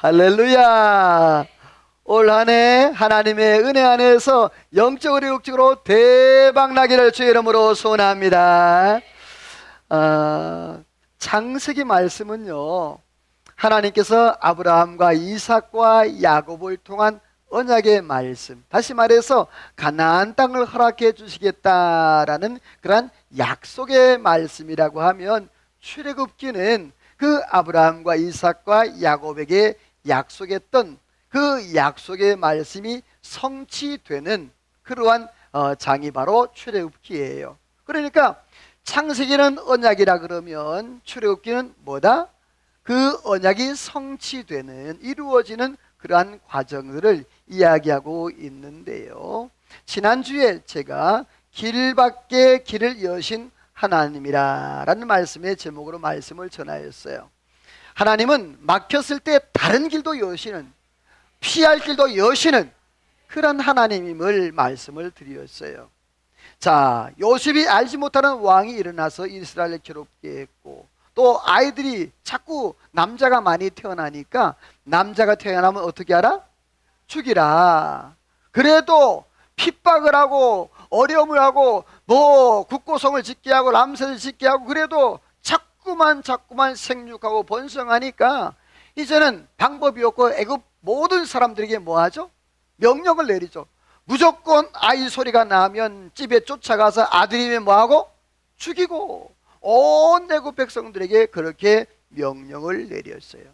할렐루야. 올 한 해 하나님의 은혜 안에서 영적으로 육적으로 대박 나기를 주의 이름으로 소원합니다. 창세기 말씀은요, 하나님께서 아브라함과 이삭과 야곱을 통한 언약의 말씀, 다시 말해서 가나안 땅을 허락해 주시겠다라는 그러한 약속의 말씀이라고 하면, 출애굽기는 그 아브라함과 이삭과 야곱에게 약속했던 그 약속의 말씀이 성취되는 그러한 장이 바로 출애굽기예요. 그러니까 창세기는 언약이라 그러면 출애굽기는 뭐다? 그 언약이 성취되는, 이루어지는 그러한 과정들을 이야기하고 있는데요, 지난주에 제가 길 밖에 길을 여신 하나님이라는 말씀의 제목으로 말씀을 전하였어요. 하나님은 막혔을 때 다른 길도 여시는, 피할 길도 여시는 그런 하나님임을 말씀을 드렸어요. 자, 요셉이 알지 못하는 왕이 일어나서 이스라엘을 괴롭게 했고, 또 아이들이 자꾸 남자가 많이 태어나니까 남자가 태어나면 어떻게 하라? 죽이라. 그래도 핍박을 하고 어려움을 하고 뭐 국고성을 짓게 하고 람셋을 짓게 하고, 그래도 자꾸만 생육하고 번성하니까 이제는 방법이 없고 애굽 모든 사람들에게 뭐 하죠? 명령을 내리죠. 무조건 아이 소리가 나면 집에 쫓아가서 아들이면 뭐하고? 죽이고, 온 애굽 백성들에게 그렇게 명령을 내렸어요.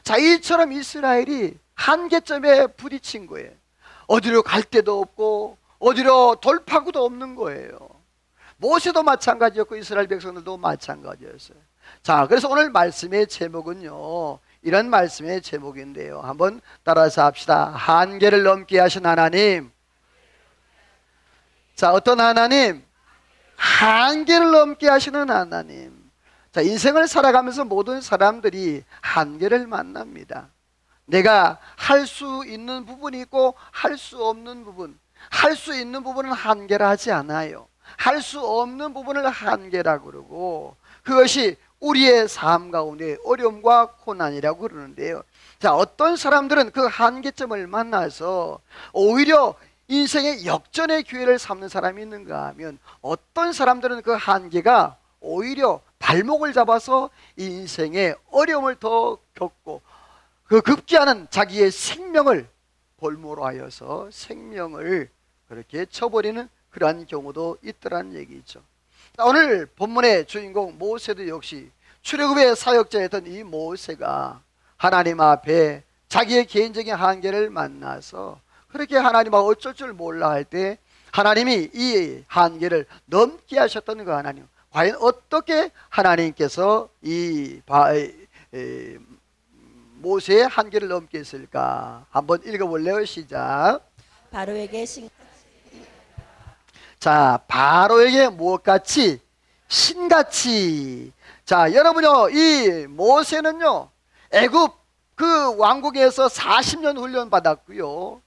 자, 이처럼 이스라엘이 한계점에 부딪힌 거예요. 어디로 갈 데도 없고 어디로 돌파구도 없는 거예요. 모세도 마찬가지였고 이스라엘 백성들도 마찬가지였어요. 자, 그래서 오늘 말씀의 제목은요, 이런 말씀의 제목인데요, 한번 따라서 합시다. 한계를 넘게 하신 하나님. 자, 어떤 하나님? 한계를 넘게 하시는 하나님. 자, 인생을 살아가면서 모든 사람들이 한계를 만납니다. 내가 할 수 있는 부분이 있고 할 수 없는 부분, 할 수 있는 부분은 한계라 하지 않아요. 할 수 없는 부분을 한계라고 그러고, 그것이 우리의 삶 가운데 어려움과 고난이라고 그러는데요, 자, 어떤 사람들은 그 한계점을 만나서 오히려 인생의 역전의 기회를 삼는 사람이 있는가 하면, 어떤 사람들은 그 한계가 오히려 발목을 잡아서 인생의 어려움을 더 겪고 그 급기야는 자기의 생명을 볼모로 하여서 생명을 그렇게 쳐버리는 그러한 경우도 있더란 얘기죠. 오늘 본문의 주인공 모세도 역시 출애굽의 사역자였던 이 모세가 하나님 앞에 자기의 개인적인 한계를 만나서 그렇게 하나님하고 어쩔 줄 몰라 할 때 하나님이 이 한계를 넘게 하셨던 그 하나님, 과연 어떻게 하나님께서 이 모세의 한계를 넘게 했을까? 한번 읽어볼래요? 시작. 바로에게 자, 바로에게 무엇같이? 신같이. 자, 여러분요, 이 모세는요, 애굽 그 왕국에서 40년 훈련 받았고요,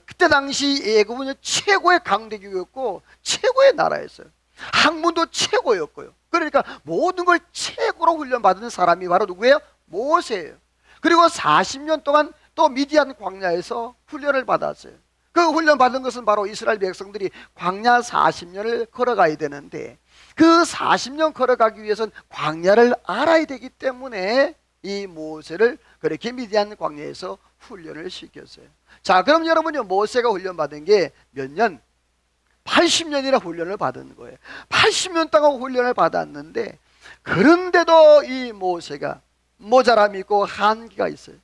그때 당시 애굽은 최고의 강대국이었고 최고의 나라였어요. 학문도 최고였고요. 그러니까 모든 걸 최고로 훈련받은 사람이 바로 누구예요? 모세예요. 그리고 40년 동안 또 미디안 광야에서 훈련을 받았어요. 그 훈련 받은 것은 바로 이스라엘 백성들이 광야 40년을 걸어가야 되는데, 그 40년 걸어가기 위해서는 광야를 알아야 되기 때문에 이 모세를 그렇게 미디안 광야에서 훈련을 시켰어요. 자, 그럼 여러분요, 모세가 훈련받은 게 몇 년? 80년이나 훈련을 받은 거예요. 80년 동안 훈련을 받았는데, 그런데도 이 모세가 모자람이 있고 한계가 있어요.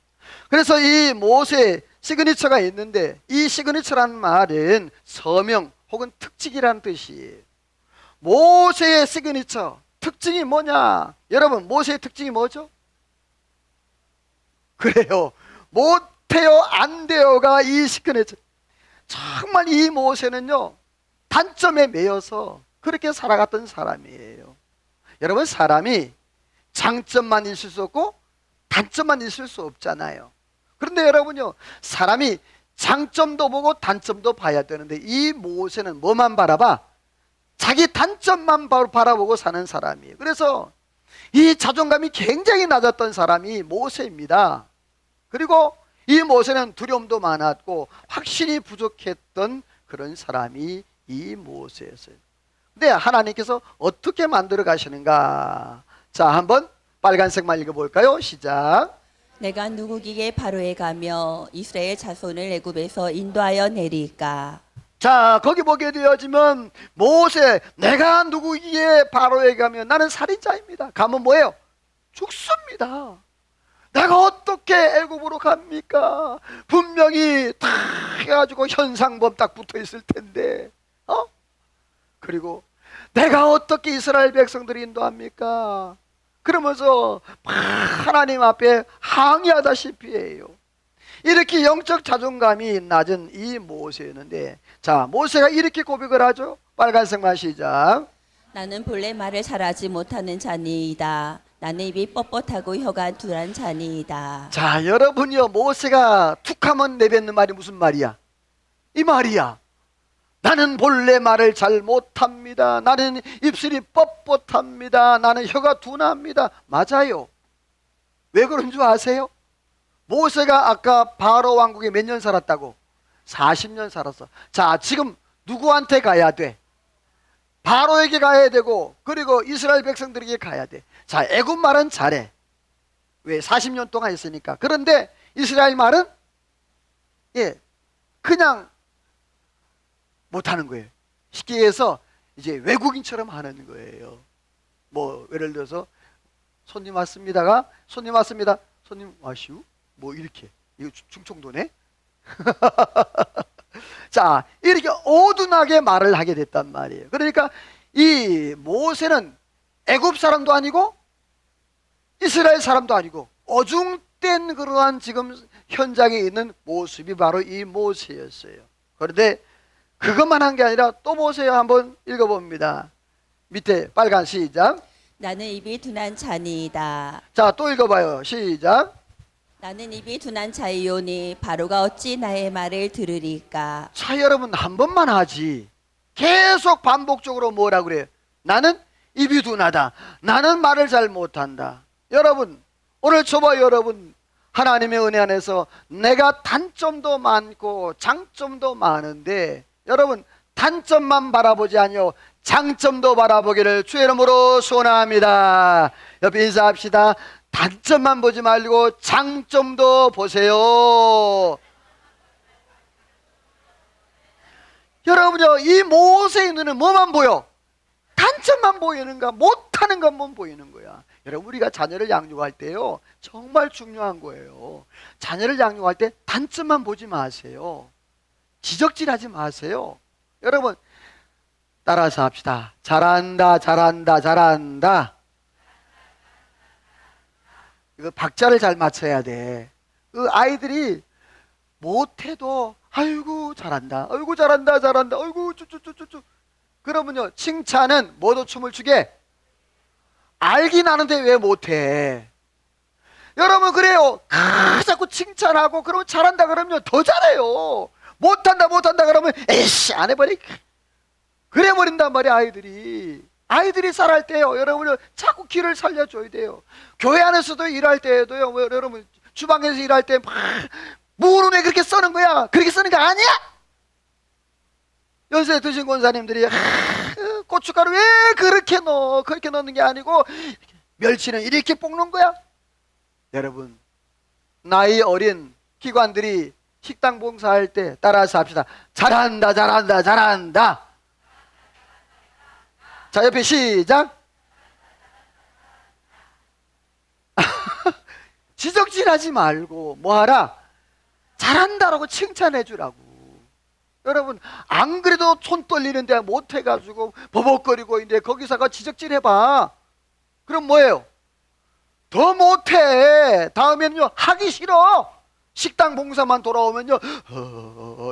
그래서 이 모세의 시그니처가 있는데, 이 시그니처라는 말은 서명 혹은 특징이라는 뜻이에요. 모세의 시그니처, 특징이 뭐냐? 여러분, 모세의 특징이 뭐죠? 그래요, 못해요, 안 돼요가 이 시그니처. 정말 이 모세는요, 단점에 매여서 그렇게 살아갔던 사람이에요. 여러분, 사람이 장점만 있을 수 없고 단점만 있을 수 없잖아요. 그런데 여러분요, 사람이 장점도 보고 단점도 봐야 되는데, 이 모세는 뭐만 바라봐? 자기 단점만 바라보고 사는 사람이에요. 그래서 이 자존감이 굉장히 낮았던 사람이 모세입니다. 그리고 이 모세는 두려움도 많았고 확신이 부족했던 그런 사람이 이 모세였어요. 근데 하나님께서 어떻게 만들어 가시는가? 자, 한번 빨간색만 읽어볼까요? 시작. 내가 누구기에 바로에 가며 이스라엘 자손을 애굽에서 인도하여 내릴까? 자, 거기 보게 되어지면 모세, 내가 누구기에 바로에 가면 나는 살인자입니다. 가면 뭐예요? 죽습니다. 내가 어떻게 애굽으로 갑니까? 분명히 다 해가지고 현상범 딱 붙어 있을 텐데, 그리고 내가 어떻게 이스라엘 백성들을 인도합니까? 그러면서 하나님 앞에 항의하다시피 해요. 이렇게 영적 자존감이 낮은 이 모세였는데, 자, 모세가 이렇게 고백을 하죠. 빨간색만 시작. 나는 본래 말을 잘하지 못하는 자니이다. 나는 입이 뻣뻣하고 혀가 둔한 자니이다. 자, 여러분이요, 모세가 툭하면 내뱉는 말이 무슨 말이야? 이 말이야. 나는 본래 말을 잘 못합니다. 나는 입술이 뻣뻣합니다. 나는 혀가 둔합니다. 맞아요. 왜 그런 줄 아세요? 모세가 아까 바로 왕국에 몇 년 살았다고? 40년 살았어. 자, 지금 누구한테 가야 돼? 바로에게 가야 되고, 그리고 이스라엘 백성들에게 가야 돼. 자, 애굽 말은 잘해. 왜? 40년 동안 했으니까. 그런데 이스라엘 말은 그냥 못하는 거예요. 쉽게 해서 이제 외국인처럼 하는 거예요. 뭐 예를 들어서 손님 왔습니다가 손님 왔습니다. 손님 와시우? 뭐 이렇게. 이거 충청도네. 자, 이렇게 어둔하게 말을 하게 됐단 말이에요. 그러니까 이 모세는 애굽 사람도 아니고 이스라엘 사람도 아니고 어중된 그러한 지금 현장에 있는 모습이 바로 이 모세였어요. 그런데 그것만 한 게 아니라 또 보세요. 한번 읽어봅니다. 밑에 빨간 시작. 나는 입이 둔한 자니이다. 자, 또 읽어봐요. 시작. 나는 입이 둔한 자이오니 바로가 어찌 나의 말을 들으리까? 자, 여러분 한 번만 하지. 계속 반복적으로 뭐라 그래요? 나는 입이 둔하다. 나는 말을 잘 못한다. 여러분, 오늘 저와 여러분 하나님의 은혜 안에서 내가 단점도 많고 장점도 많은데 여러분 단점만 바라보지 아니요 장점도 바라보기를 주의 이름으로 소원합니다. 옆에 인사합시다. 단점만 보지 말고 장점도 보세요. 여러분요, 이 모세의 눈은 뭐만 보여? 단점만 보이는가? 못하는 것만 보이는 거야. 여러분, 우리가 자녀를 양육할 때요 정말 중요한 거예요. 자녀를 양육할 때 단점만 보지 마세요. 지적질하지 마세요. 여러분, 따라서 합시다. 잘한다, 잘한다, 잘한다. 이거 박자를 잘 맞춰야 돼. 그 아이들이 못해도 아이고 잘한다, 아이고 잘한다, 잘한다, 아이고 쭈쭈쭈쭈쭈. 그러면요, 칭찬은 뭐도 춤을 추게? 알긴 아는데 왜 못해? 여러분, 그래요. 자꾸 칭찬하고 그러면 잘한다 그러면 더 잘해요. 못한다 못한다 그러면 에이씨 안 해버리. 그래 버린단 말이야. 아이들이 살할 때요, 여러분 자꾸 길을 살려줘야 돼요. 교회 안에서도 일할 때에도요, 여러분 주방에서 일할 때 막 물은 왜 그렇게 써는 거야? 그렇게 쓰는 거 아니야? 연세 드신 권사님들이 고춧가루 왜 그렇게 넣어? 그렇게 넣는 게 아니고 멸치는 이렇게 볶는 거야. 여러분, 나이 어린 기관들이 식당 봉사할 때 따라서 합시다. 잘한다, 잘한다, 잘한다. 자, 옆에 시작. 지적질하지 말고 뭐하라? 잘한다라고 칭찬해 주라고. 여러분, 안 그래도 손 떨리는데 못해가지고 버벅거리고 있는데 거기서가 지적질해봐. 그럼 뭐예요? 더 못해. 다음에는요 하기 싫어. 식당 봉사만 돌아오면요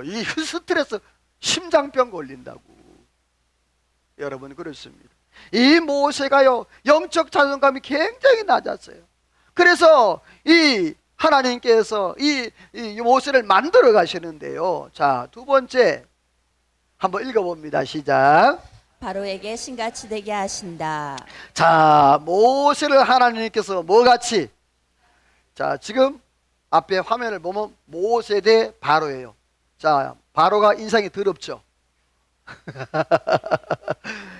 이 스트레스, 심장병 걸린다고. 여러분, 그렇습니다. 이 모세가요 영적 자존감이 굉장히 낮았어요. 그래서 이 하나님께서 이 모세를 만들어 가시는데요. 자, 두 번째 한번 읽어봅니다. 시작. 바로에게 신같이 되게 하신다. 자, 모세를 하나님께서 뭐같이? 자, 지금 앞에 화면을 보면 모세 대 바로예요. 자, 바로가 인상이 더럽죠.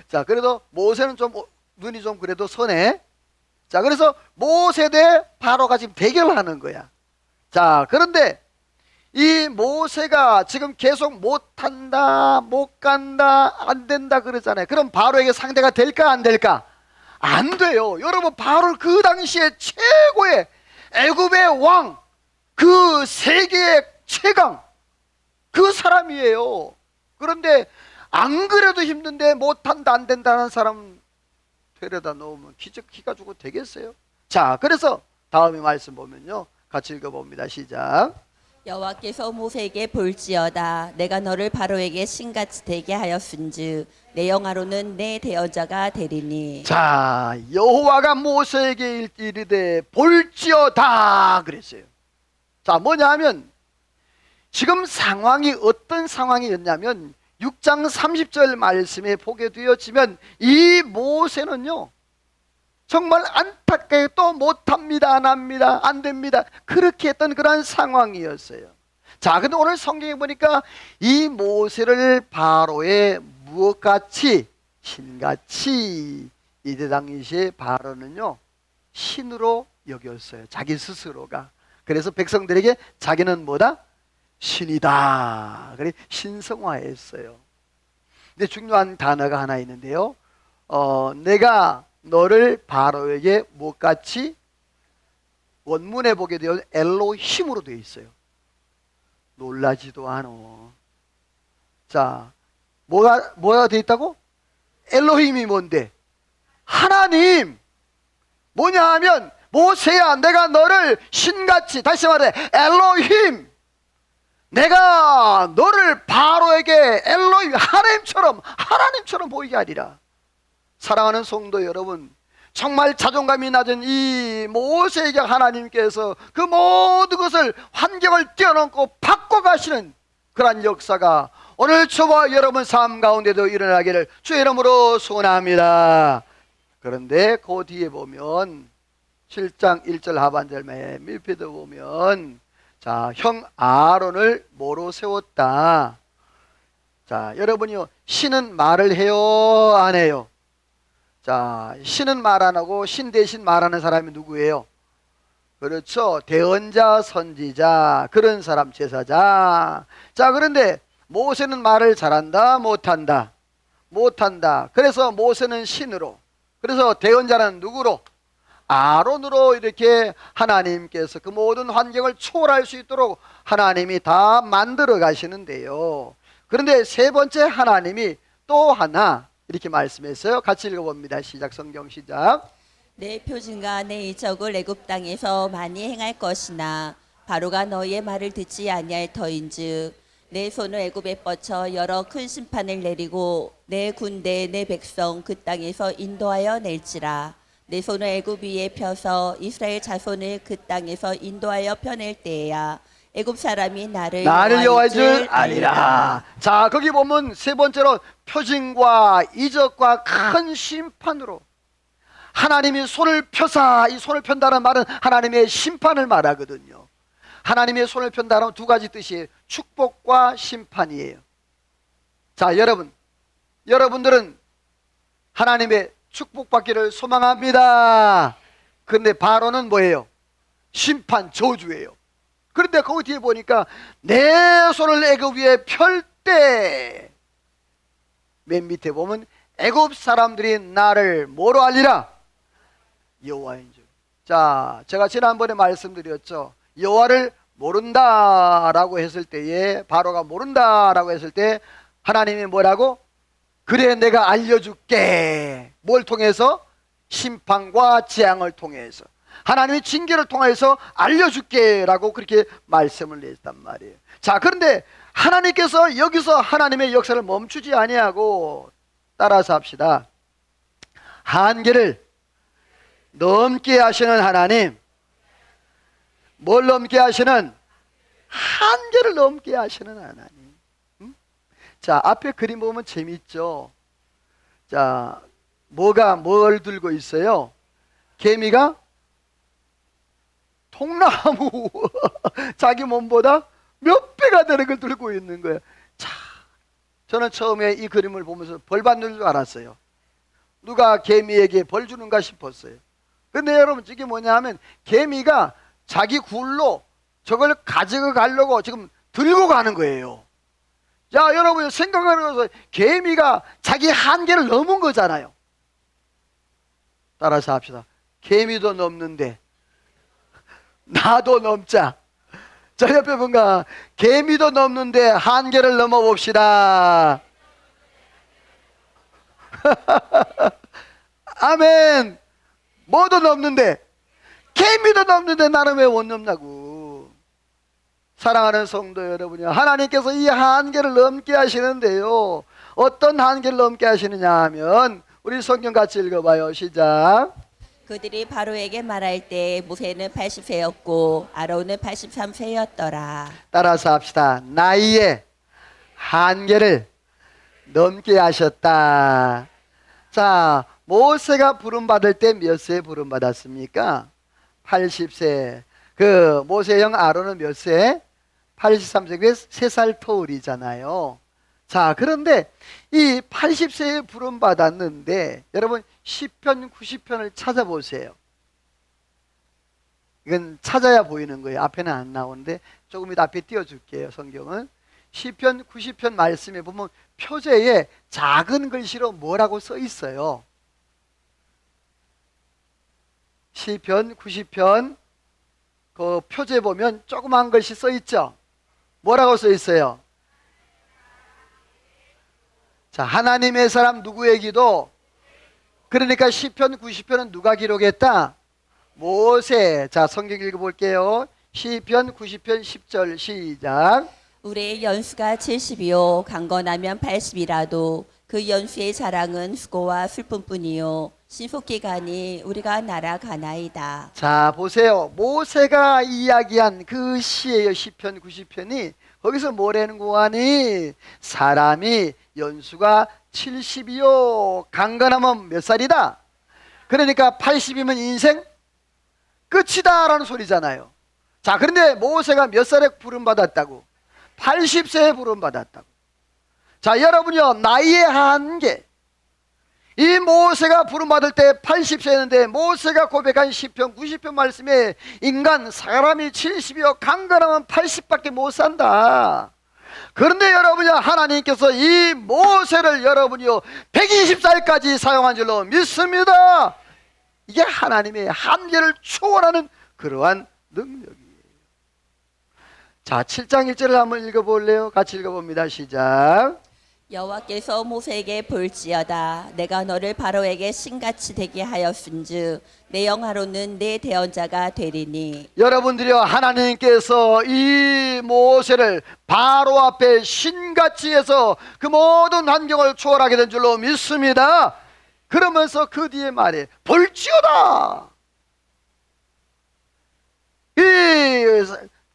자, 그래도 모세는 좀 눈이 좀 그래도 선해. 자, 그래서 모세 대 바로가 지금 대결하는 거야. 자, 그런데 이 모세가 지금 계속 못한다, 못 간다, 안 된다 그러잖아요. 그럼 바로에게 상대가 될까, 안 될까? 안 돼요. 여러분, 바로 그 당시에 최고의 애굽의 왕, 그 세계의 최강, 그 사람이에요. 그런데 안 그래도 힘든데 못한다, 안 된다는 사람 데려다 놓으면 기가 주고 되겠어요? 자, 그래서 다음에 말씀 보면요, 같이 읽어봅니다. 시작. 여호와께서 모세에게 볼지어다 내가 너를 바로에게 신같이 되게 하였은즉 내 영화로는 내 대언자가 되리니. 자, 여호와가 모세에게 이르되 볼지어다 그랬어요. 자, 뭐냐 하면 지금 상황이 어떤 상황이었냐면 6장 30절 말씀에 보게 되어지면 이 모세는요 정말 안타깝게도 못합니다, 안 합니다, 안 됩니다, 그렇게 했던 그런 상황이었어요. 자, 근데 오늘 성경에 보니까 이 모세를 바로의 무엇같이, 신같이, 이때 당시에 바로는요 신으로 여겼어요. 자기 스스로가. 그래서 백성들에게 자기는 뭐다? 신이다. 그래 신성화했어요. 근데 중요한 단어가 하나 있는데요. 내가 너를 바로에게 무엇같이, 원문에 보게 되면 엘로힘으로 되어 있어요. 놀라지도 않어. 자, 뭐가 되어 있다고? 엘로힘이 뭔데? 하나님. 뭐냐 하면 모세야, 내가 너를 신같이, 다시 말해 엘로힘, 내가 너를 바로에게 엘로힘, 하나님처럼 보이게 하리라. 사랑하는 성도 여러분, 정말 자존감이 낮은 이 모세에게 하나님께서 그 모든 것을, 환경을 뛰어넘고 바꿔가시는 그러한 역사가 오늘 저와 여러분 삶 가운데도 일어나기를 주의 이름으로 소원합니다. 그런데 그 뒤에 보면 7장 1절 하반절 맨 밑에도 보면, 자, 형 아론을 뭐로 세웠다. 자, 여러분이요, 신은 말을 해요, 안 해요? 자, 신은 말 안 하고 신 대신 말하는 사람이 누구예요? 그렇죠, 대언자, 선지자, 그런 사람, 제사장. 자, 그런데 모세는 말을 잘한다, 못한다? 못한다. 그래서 모세는 신으로, 그래서 대언자는 누구로? 아론으로 이렇게 하나님께서 그 모든 환경을 초월할 수 있도록 하나님이 다 만들어 가시는데요. 그런데 세 번째 하나님이 또 하나 이렇게 말씀했어요. 같이 읽어봅니다. 시작. 성경 시작. 내 표징과 내 이적을 애굽 땅에서 많이 행할 것이나 바로가 너희의 말을 듣지 아니할 터인즉 내 손을 애굽에 뻗쳐 여러 큰 심판을 내리고 내 군대 내 백성 그 땅에서 인도하여 낼지라. 내 손을 애굽 위에 펴서 이스라엘 자손을 그 땅에서 인도하여 펴낼 때에야 애굽 사람이 나를 여호와인 줄 아니라. 자, 거기 보면 세 번째로 표징과 이적과 큰 심판으로 하나님이 손을 펴사, 이 손을 편다는 말은 하나님의 심판을 말하거든요. 하나님의 손을 편다는 두 가지 뜻이에요. 축복과 심판이에요. 자, 여러분들은 하나님의 축복받기를 소망합니다. 그런데 바로는 뭐예요? 심판, 저주예요. 그런데 거기 뒤에 보니까 내 손을 애굽 위에 펼 때, 맨 밑에 보면 애굽 사람들이 나를 뭐로 알리라? 여호와인 줄. 자, 제가 지난번에 말씀드렸죠. 여호와를 모른다라고 했을 때에, 바로가 모른다라고 했을 때 하나님이 뭐라고? 그래, 내가 알려줄게. 뭘 통해서? 심판과 재앙을 통해서, 하나님의 징계를 통해서 알려줄게 라고 그렇게 말씀을 냈단 말이에요. 자, 그런데 하나님께서 여기서 하나님의 역사를 멈추지 아니하고, 따라서 합시다. 한계를 넘게 하시는 하나님. 뭘 넘게 하시는? 한계를 넘게 하시는 하나님. 자, 앞에 그림 보면 재밌죠. 자, 뭘 들고 있어요? 개미가 통나무. 자기 몸보다 몇 배가 되는 걸 들고 있는 거예요. 자, 저는 처음에 이 그림을 보면서 벌 받는 줄 알았어요. 누가 개미에게 벌 주는가 싶었어요. 근데 여러분, 이게 뭐냐 하면 개미가 자기 굴로 저걸 가지고 가려고 지금 들고 가는 거예요. 자, 여러분 생각하는 것은 개미가 자기 한계를 넘은 거잖아요. 따라서 합시다. 개미도 넘는데 나도 넘자. 저 옆에 분과 개미도 넘는데 한계를 넘어봅시다. 아멘. 뭐도 넘는데, 개미도 넘는데 나는 왜 못 넘냐고. 사랑하는 성도 여러분이요, 하나님께서 이 한계를 넘게 하시는데요, 어떤 한계를 넘게 하시느냐 하면 우리 성경 같이 읽어봐요. 시작. 그들이 바로에게 말할 때 모세는 80세였고 아론은 83세였더라. 따라서 합시다. 나이의 한계를 넘게 하셨다. 자, 모세가 부름받을 때 몇 세에 부름받았습니까? 80세. 그 모세형 아론은 몇 세? 83세. 그래서 3살 터울이잖아요. 자, 그런데 이 80세에 부름받았는데 여러분 시편 90편을 찾아보세요. 이건 찾아야 보이는 거예요. 앞에는 안 나오는데 조금 이따 앞에 띄워줄게요. 성경은 시편 90편 말씀에 보면 표제에 작은 글씨로 뭐라고 써 있어요. 시편 90편 그 표제 보면 조그만 글씨 써 있죠. 뭐라고 써 있어요? 자, 하나님의 사람 누구의 기도? 그러니까 시편 90편은 누가 기록했다? 모세. 자, 성경 읽어볼게요. 시편 90편 10절 시작. 우리의 연수가 70이요 강건하면 80이라도 그 연수의 자랑은 수고와 슬픔뿐이요 신속기간이 우리가 날아가나이다. 자, 보세요. 모세가 이야기한 그 시예요. 시편 90편이 거기서 뭐라는 거하니? 사람이 연수가 70이요 강건하면 몇 살이다? 그러니까 80이면 인생 끝이다 라는 소리잖아요. 자, 그런데 모세가 몇 살에 부름받았다고? 80세에 부름받았다고. 자, 여러분요, 나이의 한계. 이 모세가 부름받을 때 80세였는데 모세가 고백한 시편 90편 말씀에 인간 사람이 70이요 강건하면 80밖에 못 산다. 그런데 여러분요, 하나님께서 이 모세를 여러분이요 120살까지 사용한 줄로 믿습니다. 이게 하나님의 한계를 초월하는 그러한 능력이에요. 자, 7장 1절을 한번 읽어볼래요? 같이 읽어봅니다. 시작. 여호와께서 모세에게 볼지어다 내가 너를 바로에게 신같이 되게 하였은즉 내 영하로는 내 대언자가 되리니. 여러분들이요, 하나님께서 이 모세를 바로 앞에 신같이 해서 그 모든 환경을 초월하게 된 줄로 믿습니다. 그러면서 그 뒤에 말해 볼지어다. 이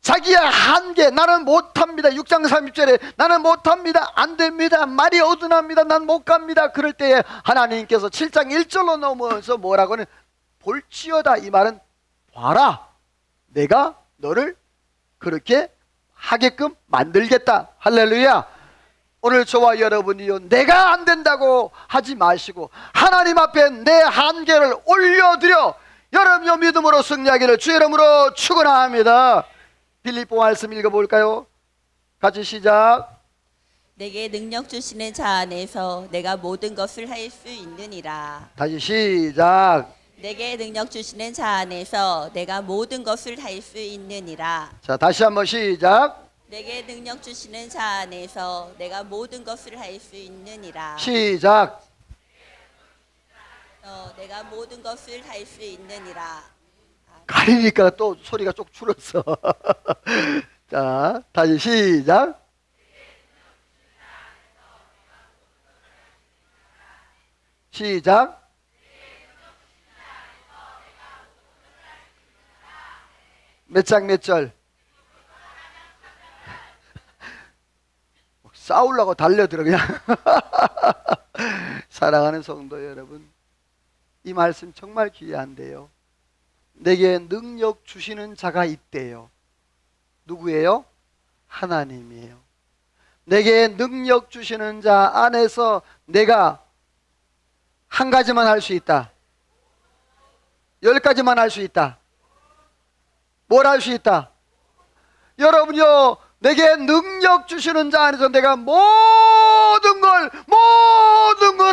자기의 한계, 나는 못합니다. 6장 30절에 나는 못합니다, 안됩니다, 말이 어둔합니다, 난 못갑니다. 그럴 때에 하나님께서 7장 1절로 넘어서 뭐라고 하는 볼지어다. 이 말은 봐라, 내가 너를 그렇게 하게끔 만들겠다. 할렐루야. 오늘 저와 여러분이요, 내가 안 된다고 하지 마시고 하나님 앞에 내 한계를 올려드려 여러분의 믿음으로 승리하기를 주 이름으로 축원합니다. 빌립보 말씀 읽어볼까요? 같이 시작. 내게 능력 주시는 자 안에서 내가 모든 것을 할 수 있느니라. 다시 시작. 내게 능력 주시는 자 안에서 내가 모든 것을 할 수 있느니라. 자, 다시 한번 시작. 내게 능력 주시는 자 안에서 내가 모든 것을 할 수 있느니라. 시작. 내가 모든 것을 할 수 있느니라. 가리니까 또 소리가 쭉 줄었어. 자, 다시 시작. 시작. 몇 장 몇 절? 싸우려고 달려들어 그냥. 사랑하는 성도 여러분, 이 말씀 정말 귀한데요. 내게 능력 주시는 자가 있대요. 누구예요? 하나님이에요. 내게 능력 주시는 자 안에서 내가 한 가지만 할 수 있다. 10가지만 할 수 있다. 뭘 할 수 있다? 여러분요, 내게 능력 주시는 자 안에서 내가 모든 걸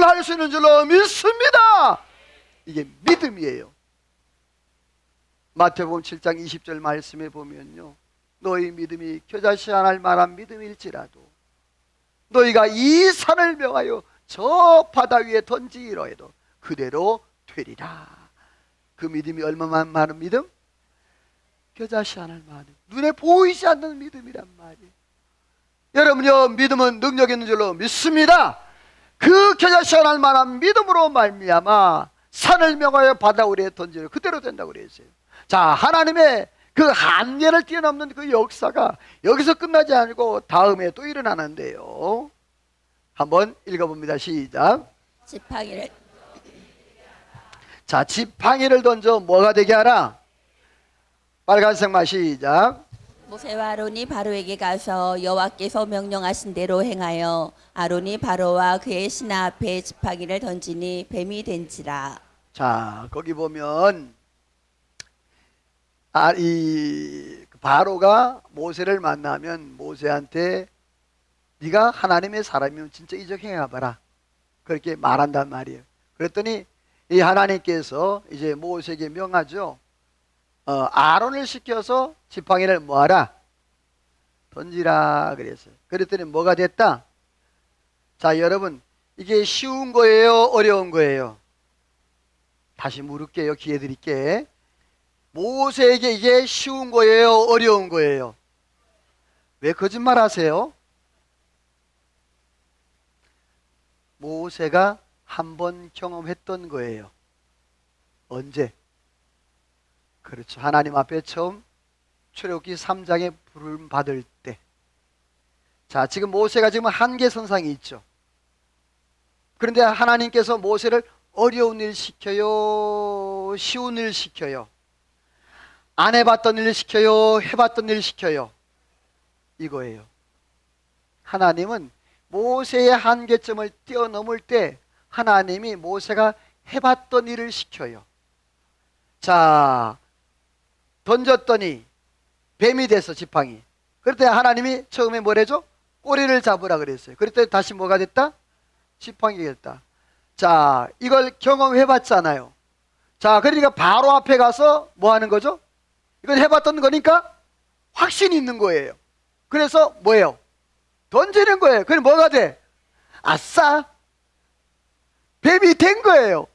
할 수 있는 줄로 믿습니다. 이게 믿음이에요. 마태복음 7장 20절 말씀에 보면요, 너희 믿음이 겨자씨 하나 만한 믿음일지라도 너희가 이 산을 명하여 저 바다 위에 던지기로 해도 그대로 되리라. 그 믿음이 얼마나 많은 믿음? 겨자씨 하나 만한 눈에 보이지 않는 믿음이란 말이에요. 여러분요, 믿음은 능력 있는 줄로 믿습니다. 그 겨자씨 하나 만한 믿음으로 말미암아 산을 명하여 바다 위에 던지려 그대로 된다고 그랬어요. 자, 하나님의 그 한계를 뛰어넘는 그 역사가 여기서 끝나지 않고 다음에 또 일어나는데요. 한번 읽어봅니다. 시작. 지팡이를 자, 지팡이를 던져 뭐가 되게 하라? 빨간색만 시작. 모세와 아론이 바로에게 가서 여호와께서 명령하신 대로 행하여 아론이 바로와 그의 신하 앞에 지팡이를 던지니 뱀이 된지라. 자, 거기 보면 이 바로가 모세를 만나면 모세한테 네가 하나님의 사람이면 진짜 이적행해 봐라, 그렇게 말한단 말이에요. 그랬더니 이 하나님께서 이제 모세에게 명하죠. 아론을 시켜서 지팡이를 뭐하라? 던지라 그랬어요. 그랬더니 뭐가 됐다? 자, 여러분, 이게 쉬운 거예요? 어려운 거예요? 다시 물을게요. 기회 드릴게. 모세에게 이게 쉬운 거예요? 어려운 거예요? 왜 거짓말 하세요? 모세가 한 번 경험했던 거예요. 언제? 그렇죠. 하나님 앞에 처음 출애굽기 3장에 부름 받을 때. 자, 지금 모세가 지금 한계선상이 있죠. 그런데 하나님께서 모세를 어려운 일 시켜요? 쉬운 일 시켜요? 안 해봤던 일 시켜요? 해봤던 일 시켜요? 이거예요. 하나님은 모세의 한계점을 뛰어넘을 때 하나님이 모세가 해봤던 일을 시켜요. 자, 던졌더니 뱀이 됐어, 지팡이. 그랬더니 하나님이 처음에 뭐래죠? 꼬리를 잡으라 그랬어요. 그랬더니 다시 뭐가 됐다? 지팡이가 됐다. 자, 이걸 경험해봤잖아요. 자, 그러니까 바로 앞에 가서 뭐 하는 거죠? 이건 해봤던 거니까 확신이 있는 거예요. 그래서 뭐예요? 던지는 거예요. 그럼 뭐가 돼? 아싸! 뱀이 된 거예요.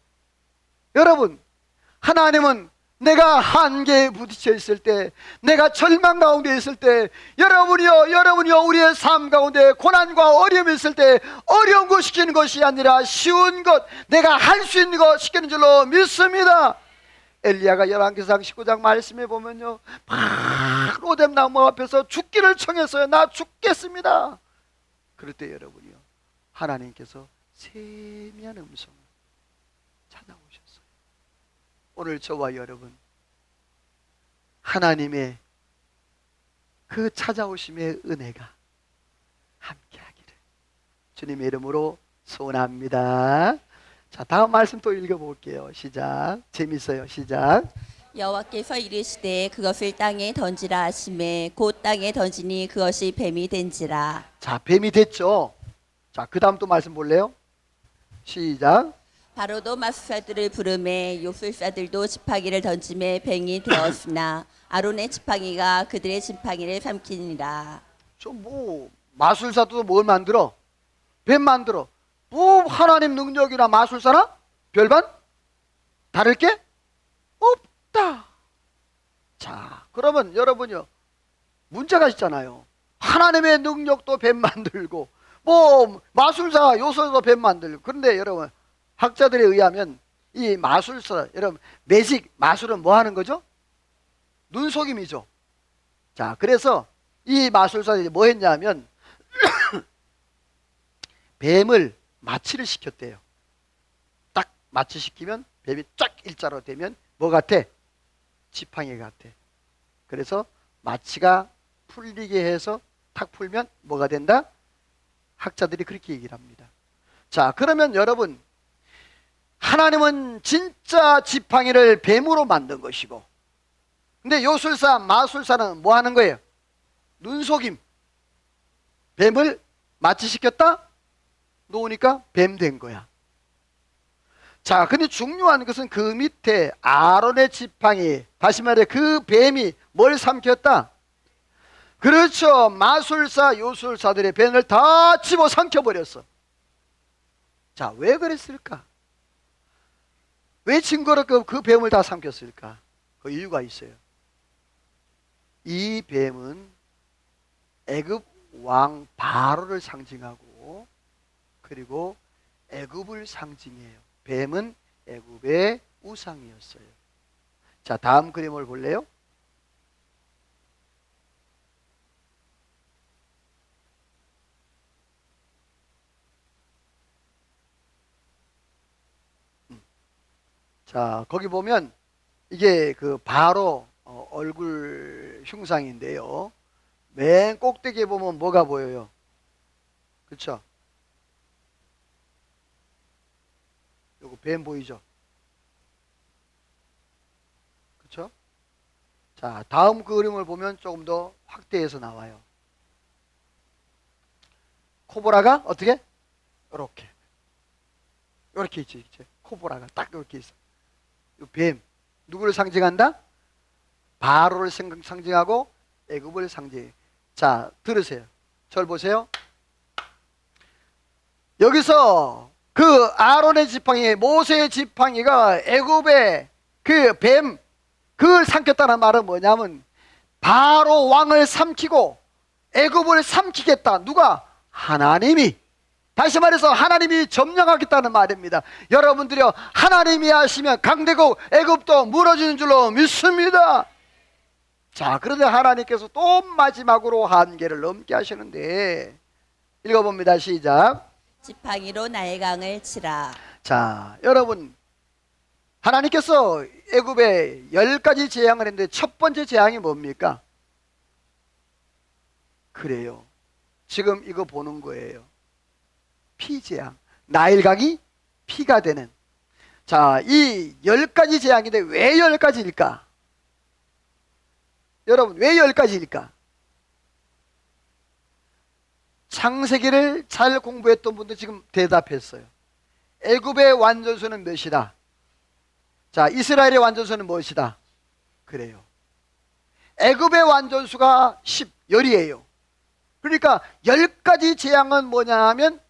여러분, 하나님은 내가 한계에 부딪혀 있을 때, 내가 절망 가운데 있을 때, 여러분이요, 우리의 삶 가운데 고난과 어려움이 있을 때 어려운 거 시키는 것이 아니라 쉬운 것, 내가 할 수 있는 거 시키는 줄로 믿습니다. 엘리야가 열왕기상 19장 말씀에 보면요, 막 로뎀 나무 앞에서 죽기를 청했어요. 나 죽겠습니다. 그럴 때 여러분이요, 하나님께서 세미한 음성을 찾아오셨어요. 오늘 저와 여러분, 하나님의 그 찾아오심의 은혜가 함께하기를 주님의 이름으로 소원합니다. 자, 다음 말씀 또 읽어볼게요. 시작. 재밌어요. 시작. 여호와께서 이르시되 그것을 땅에 던지라 하시매 곧 땅에 던지니 그것이 뱀이 된지라. 자, 뱀이 됐죠. 자, 그 다음 또 말씀 볼래요? 시작. 바로도 마술사들을 부르매 요술사들도 지팡이를 던지매 뱀이 되었으나 아론의 지팡이가 그들의 지팡이를 삼키니라. 마술사도 뭘 만들어? 뱀 만들어. 뭐 하나님 능력이나 마술사나 별반 다를 게 없다. 자, 그러면 여러분요, 문제가 있잖아요. 하나님의 능력도 뱀 만들고 뭐 마술사 요술도 뱀 만들고. 그런데 여러분, 학자들에 의하면 이 마술사, 여러분, 매직, 마술은 뭐 하는 거죠? 눈속임이죠. 자, 그래서 이 마술사들이 뭐 했냐면 뱀을 마취를 시켰대요. 딱 마취시키면 뱀이 쫙 일자로 되면 뭐 같아? 지팡이 같아. 그래서 마취가 풀리게 해서 탁 풀면 뭐가 된다? 학자들이 그렇게 얘기를 합니다. 자, 그러면 여러분, 하나님은 진짜 지팡이를 뱀으로 만든 것이고, 근데 요술사, 마술사는 뭐 하는 거예요? 눈속임. 뱀을 마취시켰다? 놓으니까 뱀 된 거야. 자, 근데 중요한 것은 그 밑에 아론의 지팡이, 다시 말해 그 뱀이 뭘 삼켰다? 그렇죠. 마술사, 요술사들의 뱀을 다 집어 삼켜버렸어. 자, 왜 그랬을까? 왜 징그럽게 그 뱀을 다 삼켰을까? 그 이유가 있어요. 이 뱀은 애굽 왕 바로를 상징하고, 그리고 애굽을 상징해요. 뱀은 애굽의 우상이었어요. 자, 다음 그림을 볼래요? 자, 거기 보면 이게 그 바로 얼굴 흉상인데요. 맨 꼭대기에 보면 뭐가 보여요? 그렇죠? 요거 뱀 보이죠? 그렇죠? 자, 다음 그림을 보면 조금 더 확대해서 나와요. 코브라가 어떻게? 이렇게 이렇게 있죠. 코브라가 딱 이렇게 있어. 이 뱀 누구를 상징한다? 바로를 상징하고 애굽을 상징해. 자, 들으세요. 절 보세요. 여기서 그 아론의 지팡이, 모세의 지팡이가 애굽의 그 뱀, 그걸 삼켰다는 말은 뭐냐면 바로 왕을 삼키고 애굽을 삼키겠다. 누가? 하나님이. 다시 말해서 하나님이 점령하겠다는 말입니다. 여러분들이요, 하나님이 하시면 강대국 애굽도 무너지는 줄로 믿습니다. 자, 그런데 하나님께서 또 마지막으로 한계를 넘게 하시는데, 읽어봅니다. 시작. 지팡이로 나일강을 치라. 자, 여러분, 하나님께서 애굽에 10가지 재앙을 했는데 첫 번째 재앙이 뭡니까? 그래요. 지금 이거 보는 거예요. 피재앙. 나일강이 피가 되는. 자, 이 10가지 재앙인데 왜 10가지일까? 여러분, 왜 10가지일까? 창세기를 잘 공부했던 분들 지금 대답했어요. 애굽의 완전수는 몇이다? 자, 이스라엘의 완전수는 무엇이다? 그래요. 애굽의 완전수가 10이에요. 그러니까 10가지 재앙은 뭐냐 하면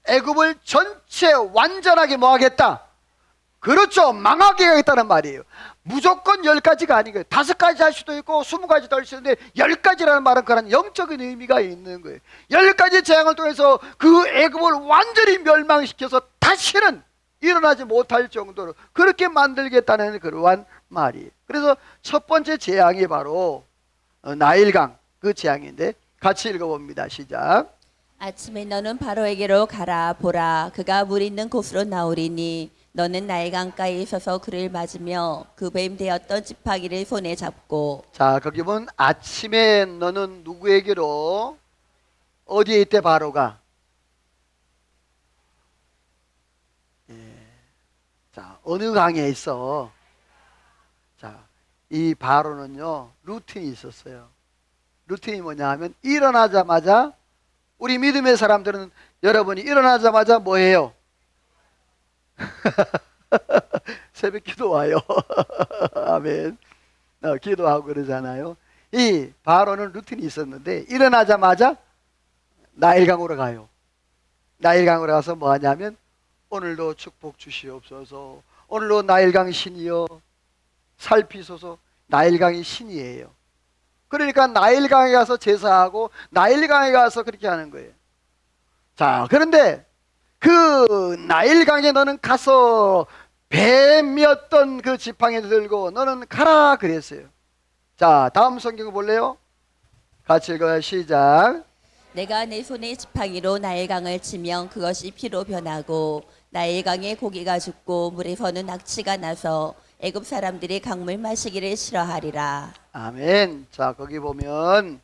애굽을 전체 완전하게 뭐 하겠다? 그렇죠. 망하게 하겠다는 말이에요. 무조건 10가지가 아니고요. 5가지 할 수도 있고 20가지도 할 수 있는데 10가지라는 말은 그런 영적인 의미가 있는 거예요. 10가지 재앙을 통해서 그 애굽을 완전히 멸망시켜서 다시는 일어나지 못할 정도로 그렇게 만들겠다는 그러한 말이에요. 그래서 첫 번째 재앙이 바로 나일강, 그 재앙인데 같이 읽어봅니다. 시작. 아침에 너는 바로에게로 가라. 보라, 그가 물 있는 곳으로 나오리니 너는 나일강가에 서서 그를 맞으며 그 뱀 되었던 지팡이를 손에 잡고. 자, 거기 보면 아침에 너는 누구에게로, 어디에 있대 바로가? 자, 어느 강에 있어? 자, 이 바로는요, 루틴이 있었어요. 루틴이 뭐냐 하면 일어나자마자, 우리 믿음의 사람들은 여러분이 일어나자마자 뭐 해요? 새벽 기도 와요. 아멘. 기도하고 그러잖아요. 이 바로는 루틴이 있었는데 일어나자마자 나일강으로 가요. 나일강으로 가서 뭐 하냐면 오늘도 축복 주시옵소서. 오늘도 나일강 신이여 살피소서. 나일강이 신이에요. 그러니까 나일강에 가서 제사하고 나일강에 가서 그렇게 하는 거예요. 자, 그런데 그 나일강에 너는 가서 뱀이었던 그 지팡이를 들고 너는 가라 그랬어요. 자, 다음 성경 볼래요? 같이 읽어요. 시작. 내가 내 손의 지팡이로 나일강을 치면 그것이 피로 변하고 나일강에 고기가 죽고 물에서는 낙지가 나서 애굽 사람들이 강물 마시기를 싫어하리라. 아멘. 자, 거기 보면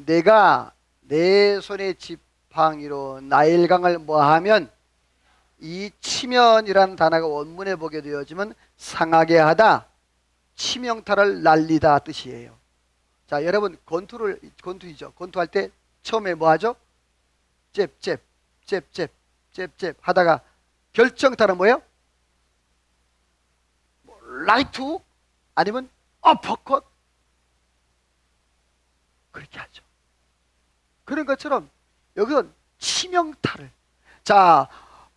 내가 내 손의 지팡이로 나일강을 뭐하면, 이 치면이라는 단어가 원문에 보게 되어지면 상하게 하다, 치명타를 날리다 뜻이에요. 자, 여러분 권투이죠. 권투할 때 처음에 뭐 하죠? 잽 하다가 결정타는 뭐예요? 라이트 훅 아니면 어퍼컷, 그렇게 하죠. 그런 것처럼 여기는 치명타를. 자,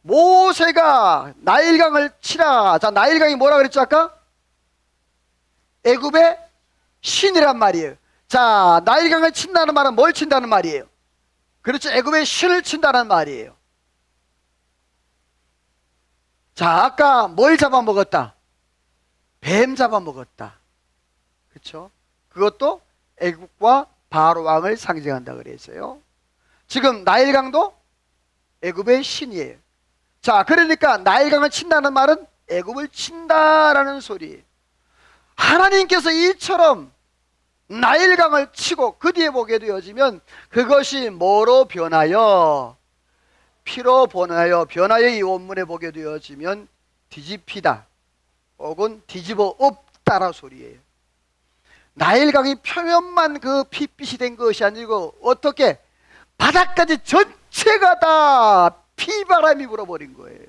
모세가 나일강을 치라. 자, 나일강이 뭐라 그랬죠 아까? 애굽의 신이란 말이에요. 자, 나일강을 친다는 말은 뭘 친다는 말이에요? 그렇죠, 애굽의 신을 친다는 말이에요. 자, 아까 뭘 잡아먹었다? 뱀 잡아먹었다. 그렇죠? 그것도 애굽과 바로 왕을 상징한다 그랬어요. 지금 나일강도 애굽의 신이에요. 자, 그러니까 나일강을 친다는 말은 애굽을 친다라는 소리예요. 하나님께서 이처럼 나일강을 치고 그 뒤에 보게 되어지면 그것이 뭐로 변하여? 피로 변하여 이 원문에 보게 되어지면 뒤집히다 혹은 뒤집어 엎다라 소리예요. 나일강이 표면만 그 핏빛이 된 것이 아니고 어떻게 바닥까지 전체가 다 피바람이 불어버린 거예요.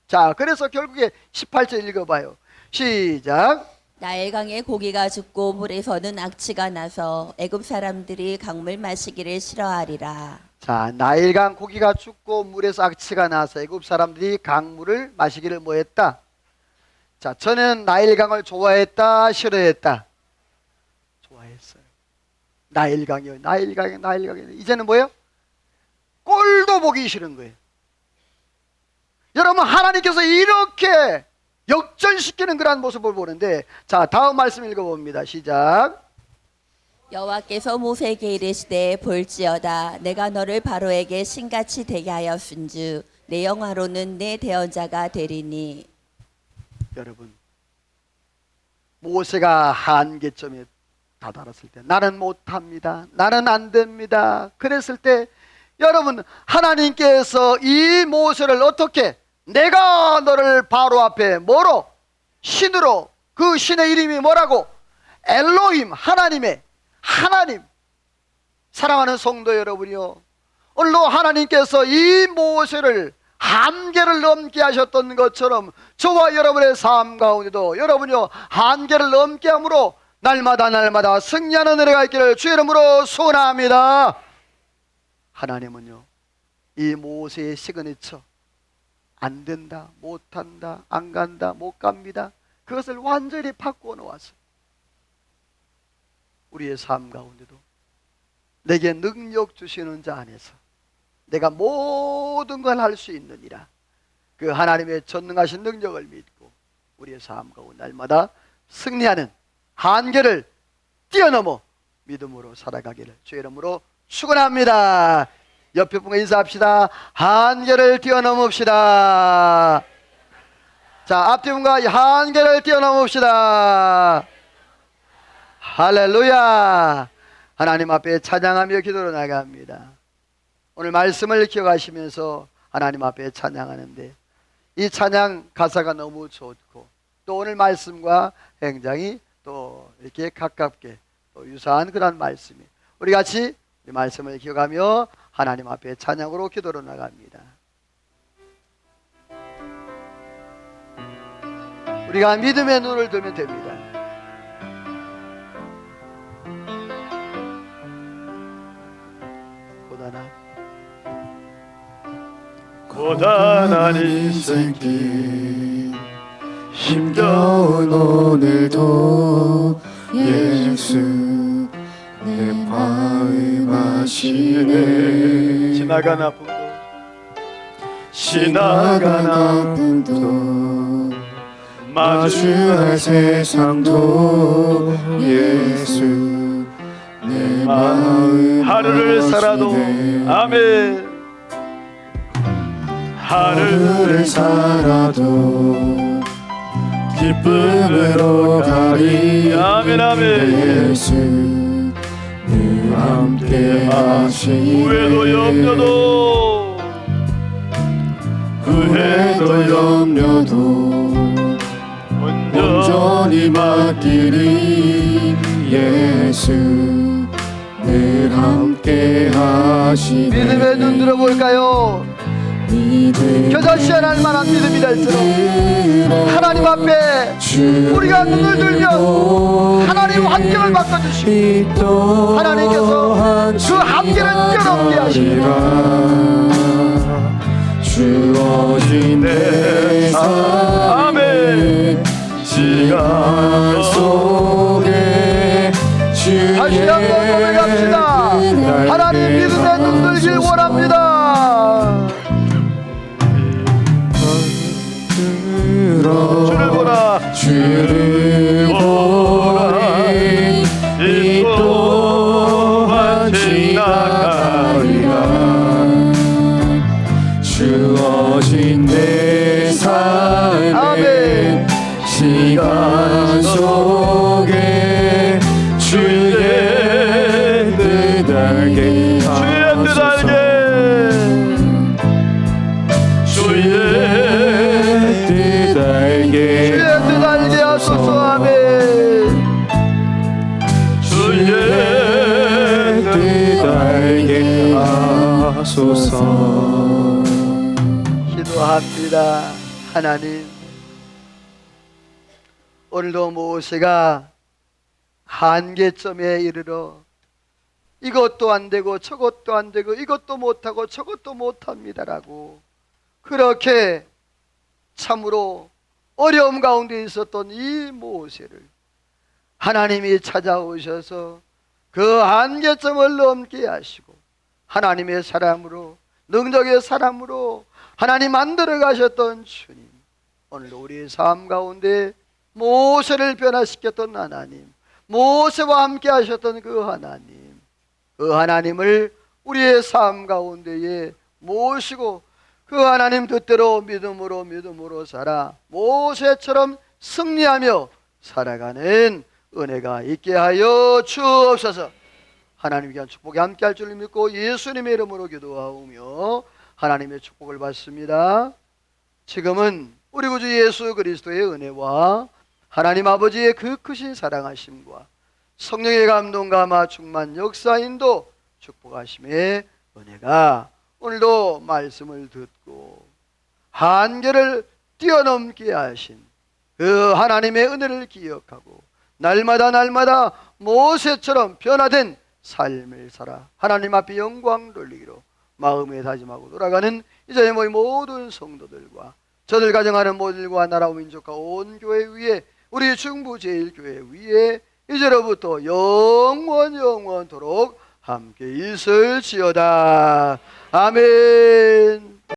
자, 그래서 결국에 18절 읽어봐요. 시작. 나일강에 고기가 죽고 물에서는 악취가 나서 애굽 사람들이 강물 마시기를 싫어하리라. 자, 나일강 고기가 죽고 물에서 악취가 나서 애굽 사람들이 강물을 마시기를 뭐했다? 자, 저는 나일강을 좋아했다, 싫어했다? 좋아했어요. 나일강이요, 나일강이요. 이제는 뭐예요? 꼴도 보기 싫은 거예요. 여러분, 하나님께서 이렇게 역전시키는 그러한 모습을 보는데, 자, 다음 말씀 읽어봅니다. 시작. 여호와께서 모세에게 이르시되 볼지어다 내가 너를 바로에게 신같이 되게 하였은즉 내 영화로는 내 대언자가 되리니. 여러분, 모세가 한계점에 다다랐을 때, 나는 못합니다, 나는 안 됩니다, 그랬을 때 여러분, 하나님께서 이 모세를 어떻게, 내가 너를 바로 앞에 뭐로? 신으로. 그 신의 이름이 뭐라고? 엘로힘, 하나님. 사랑하는 성도 여러분이요, 오늘도 하나님께서 이 모세를 한계를 넘게 하셨던 것처럼 저와 여러분의 삶 가운데도 여러분이요 한계를 넘게 함으로 날마다 승리하는 은혜가 있기를 주의 이름으로 소원합니다. 하나님은요, 이 모세의 시그니처, 안 된다, 못한다, 안 간다, 못 갑니다, 그것을 완전히 바꾸어 놓았어요. 우리의 삶 가운데도 내게 능력 주시는 자 안에서 내가 모든 걸 할 수 있느니라, 그 하나님의 전능하신 능력을 믿고 우리의 삶 가운데 날마다 승리하는 한계를 뛰어넘어 믿음으로 살아가기를 주의 이름으로 축원합니다. 옆에 분과 인사합시다. 한계를 뛰어넘읍시다. 자, 앞뒤 분과 한계를 뛰어넘읍시다. 할렐루야. 하나님 앞에 찬양하며 기도로 나갑니다. 오늘 말씀을 기억하시면서 하나님 앞에 찬양하는데 이 찬양 가사가 너무 좋고 또 오늘 말씀과 굉장히 또 이렇게 가깝게 또 유사한 그런 말씀이, 우리 같이 이 말씀을 기억하며 하나님 앞에 찬양으로 기도로 나갑니다. 우리가 믿음의 눈을 들면 됩니다. 고단한 인생길 힘겨운 오늘도 예수 내 마음 아시네. 지나간 아픔도 마주할 세상도 예수 내 마음 하루를 살아도 아시네. 아멘. 하루를 살아도 기쁨으로 가리. 아멘, 아멘. 예수 늘 함께 하시네 후회도 염려도 후회도 염려도 온전히 맡기리 예수 늘 함께 하시네 믿음의 눈 들어볼까요? 겨자씨 할 만한 믿음이 될수록 하나님 앞에 우리가 눈을 들면 하나님 환경을 바꿔주시고 하나님께서 그 한계를 뛰어넘게 하시고 주어진 내 삶의 시간 속에 다시 한번 고백합시다. 하나님 믿음의 눈 들길 원합니다. 주를 보라 주를 보니 이 또한 지나가리라 주어진 내 삶의 시간 속에 주의 뜻 알게 주의 뜻 알게 주의 뜻 알게 하소서. 아멘. 주의 뜻 알게 하소서 기도합니다. 하나님, 오늘도 모세가 한계점에 이르러 이것도 안 되고 저것도 안 되고 이것도 못하고 저것도 못합니다라고 그렇게 참으로 어려움 가운데 있었던 이 모세를 하나님이 찾아오셔서 그 한계점을 넘게 하시고 하나님의 사람으로 능력의 사람으로 하나님 만들어 가셨던 주님, 오늘 우리의 삶 가운데 모세를 변화시켰던 하나님, 모세와 함께 하셨던 그 하나님, 그 하나님을 우리의 삶 가운데에 모시고 그 하나님 뜻대로 믿음으로 살아 모세처럼 승리하며 살아가는 은혜가 있게 하여 주옵소서. 하나님의 귀한 축복이 함께 할 줄 믿고 예수님의 이름으로 기도하오며 하나님의 축복을 받습니다. 지금은 우리 구주 예수 그리스도의 은혜와 하나님 아버지의 그 크신 사랑하심과 성령의 감동과 감화 충만 역사인도 축복하심의 은혜가 오늘도 말씀을 듣고 한계를 뛰어넘게 하신 그 하나님의 은혜를 기억하고 날마다 모세처럼 변화된 삶을 살아 하나님 앞에 영광 돌리기로 마음에 다짐하고 돌아가는 이 자리에 모인 모든 성도들과 저들 가정하는 모들과 나라와 민족과 온 교회 위에 우리 중부제일교회 위에 이제로부터 영원토록 함께 있을지어다. 아멘.